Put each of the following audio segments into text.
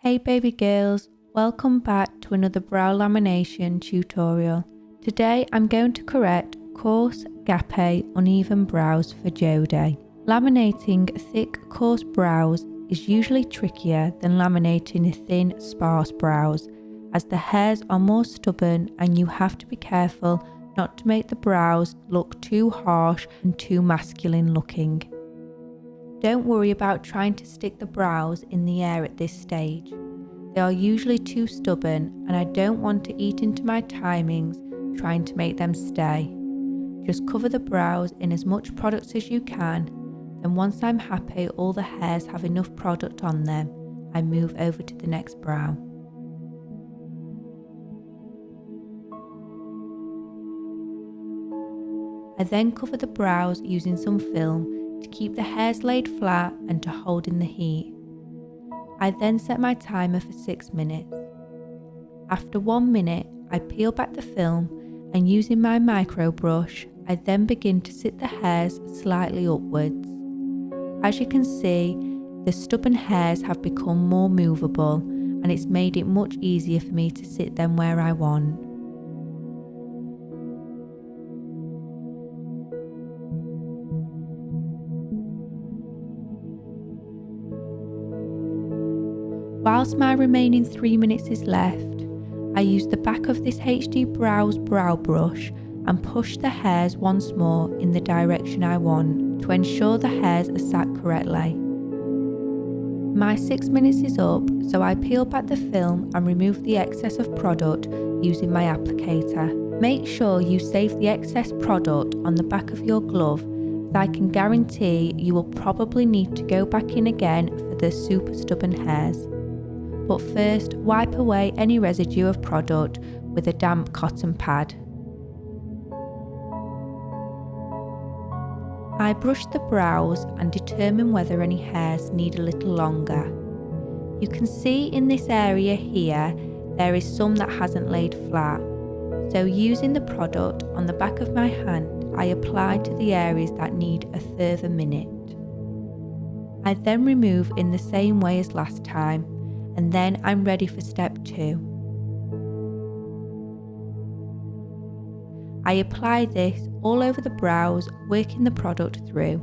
Hey baby girls, welcome back to another brow lamination tutorial. Today I'm going to correct coarse, gappy, uneven brows for Jodie. Laminating thick, coarse brows is usually trickier than laminating thin, sparse brows, as the hairs are more stubborn and you have to be careful not to make the brows look too harsh and too masculine looking. Don't worry about trying to stick the brows in the air at this stage. They are usually too stubborn and I don't want to eat into my timings trying to make them stay. Just cover the brows in as much product as you can, then once I'm happy all the hairs have enough product on them, I move over to the next brow. I then cover the brows using some film to keep the hairs laid flat and to hold in the heat. I then set my timer for 6 minutes. After 1 minute, I peel back the film and using my micro brush, I then begin to sit the hairs slightly upwards. As you can see, the stubborn hairs have become more movable and it's made it much easier for me to sit them where I want. Whilst my remaining 3 minutes is left, I use the back of this HD Brows brow brush and push the hairs once more in the direction I want to ensure the hairs are sat correctly. My 6 minutes is up, so I peel back the film and remove the excess of product using my applicator. Make sure you save the excess product on the back of your glove, as I can guarantee you will probably need to go back in again for the super stubborn hairs. But first, wipe away any residue of product with a damp cotton pad. I brush the brows and determine whether any hairs need a little longer. You can see in this area here, there is some that hasn't laid flat. So using the product on the back of my hand, I apply to the areas that need a further minute. I then remove in the same way as last time, and then I'm ready for step 2. I apply this all over the brows, working the product through.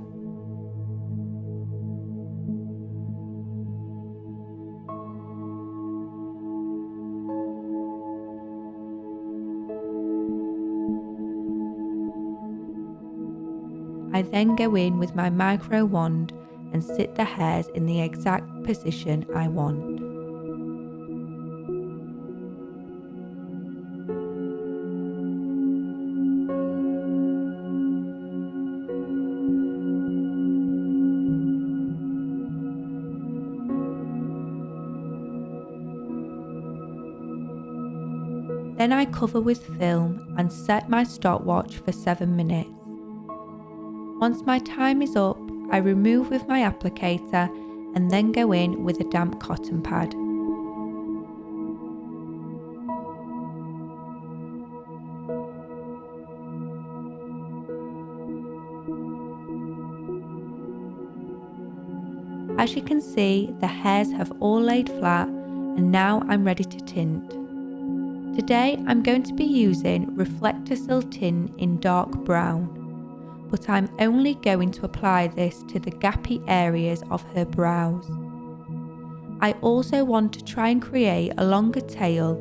I then go in with my micro wand and sit the hairs in the exact position I want. Then I cover with film and set my stopwatch for 7 minutes. Once my time is up, I remove with my applicator and then go in with a damp cotton pad. As you can see, the hairs have all laid flat and now I'm ready to tint. Today I'm going to be using Reflector Sil Tint in dark brown, but I'm only going to apply this to the gappy areas of her brows. I also want to try and create a longer tail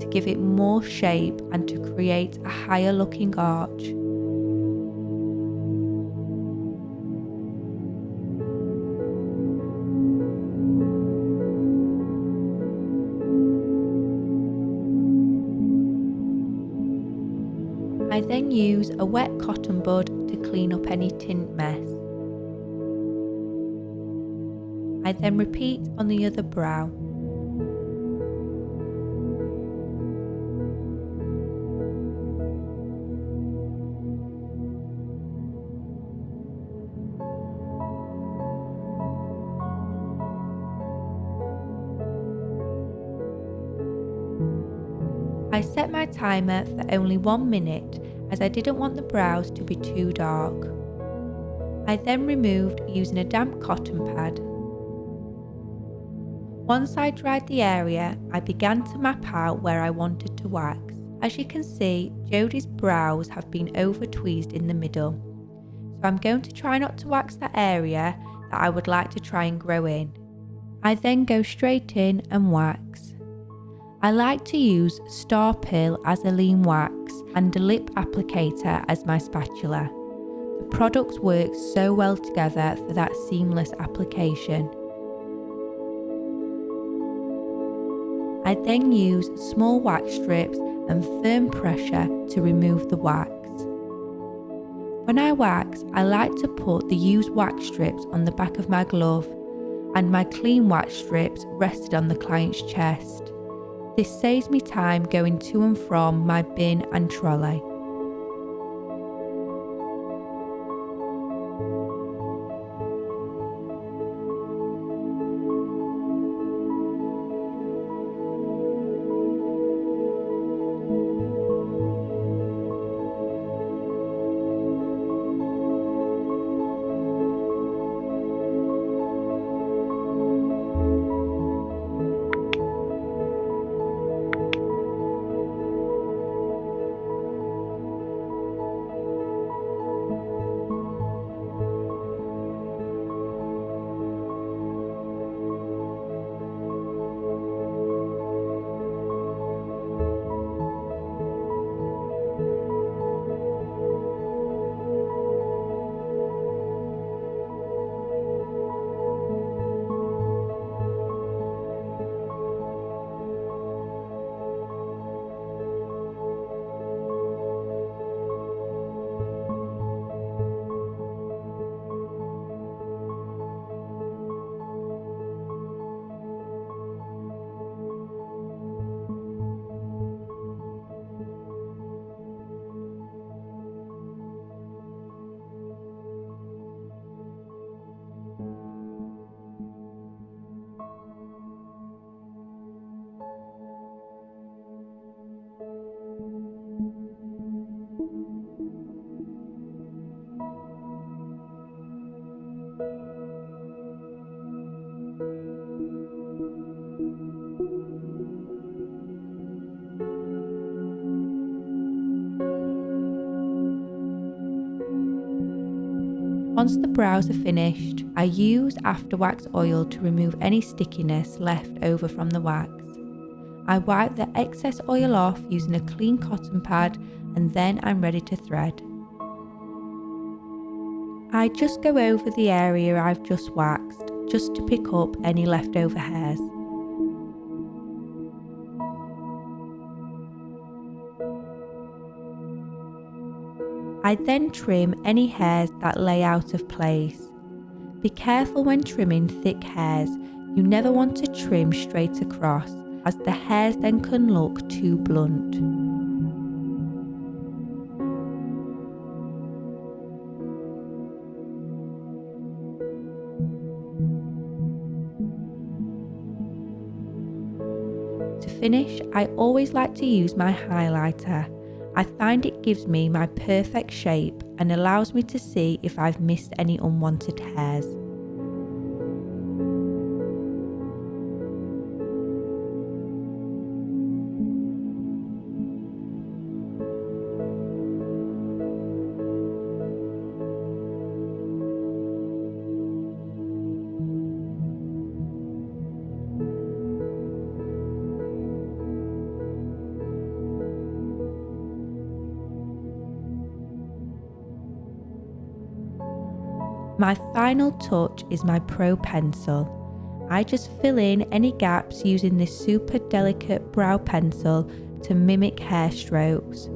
to give it more shape and to create a higher looking arch. I then use a wet cotton bud to clean up any tint mess. I then repeat on the other brow. I set my timer for only 1 minute as I didn't want the brows to be too dark. I then removed using a damp cotton pad. Once I dried the area, I began to map out where I wanted to wax. As you can see, Jodie's brows have been over tweezed in the middle, so I'm going to try not to wax that area that I would like to try and grow in. I then go straight in and wax. I like to use star pearl as a lean wax and a lip applicator as my spatula. The products work so well together for that seamless application. I then use small wax strips and firm pressure to remove the wax. When I wax, I like to put the used wax strips on the back of my glove, and my clean wax strips rested on the client's chest. This saves me time going to and from my bin and trolley. Once the brows are finished, I use after wax oil to remove any stickiness left over from the wax. I wipe the excess oil off using a clean cotton pad, and then I'm ready to thread. I just go over the area I've just waxed, just to pick up any leftover hairs. I then trim any hairs that lay out of place. Be careful when trimming thick hairs. You never want to trim straight across, as the hairs then can look too blunt. To finish, I always like to use my highlighter. I find it gives me my perfect shape and allows me to see if I've missed any unwanted hairs. My final touch is my Pro pencil. I just fill in any gaps using this super delicate brow pencil to mimic hair strokes.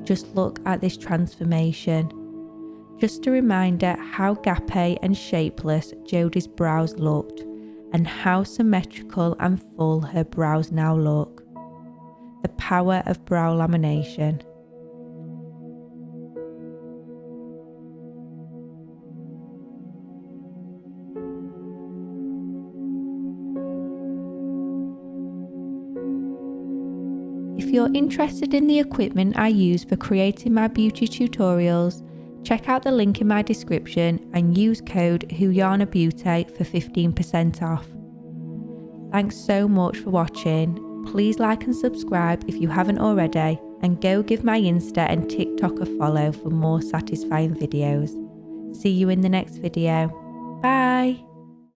Just look at this transformation. Just a reminder how gappy and shapeless Jodie's brows looked, and how symmetrical and full her brows now look. The power of brow lamination. If you're interested in the equipment I use for creating my beauty tutorials, check out the link in my description and use code Huyana Beauty for 15% off. Thanks so much for watching. Please like and subscribe if you haven't already, and go give my Insta and TikTok a follow for more satisfying videos. See you in the next video. Bye!